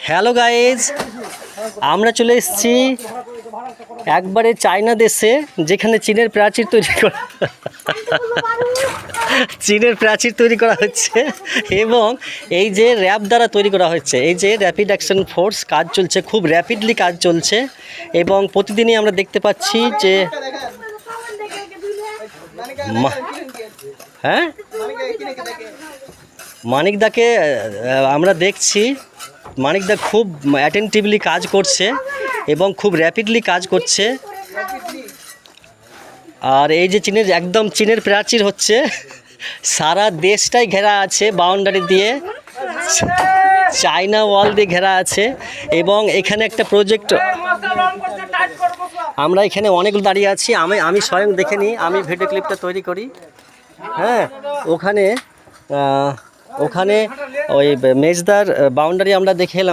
Hello guys, আমরা চলে এসেছি একবারে চায়না দেশে, যেখানে চীনের প্রাচীর তৈরি করা হচ্ছে এবং এই যে র্যাব দ্বারা তৈরি করা হচ্ছে, এই যে র্যাপিড অ্যাকশন ফোর্স কাজ চলছে, খুব র্যাপিডলি কাজ চলছে এবং প্রতিদিনই আমরা দেখতে পাচ্ছি যে হ্যাঁ মানিকদাকে আমরা দেখছি। মানিকদা খুব অ্যাটেন্টিভলি কাজ করছে এবং খুব র্যাপিডলি কাজ করছে। আর এই যে চীনের প্রাচীর হচ্ছে, সারা দেশটাই ঘেরা আছে বাউন্ডারি দিয়ে, চায়না ওয়াল দিয়ে ঘেরা আছে এবং এখানে একটা প্রজেক্ট, আমরা এখানে অনেকগুলো দাঁড়িয়ে আছি। আমি স্বয়ং দেখে নিই, আমি ভিডিও ক্লিপটা তৈরি করি। হ্যাঁ, ওখানে ওই মেজদার বাউন্ডারি আমরা দেখে এলাম।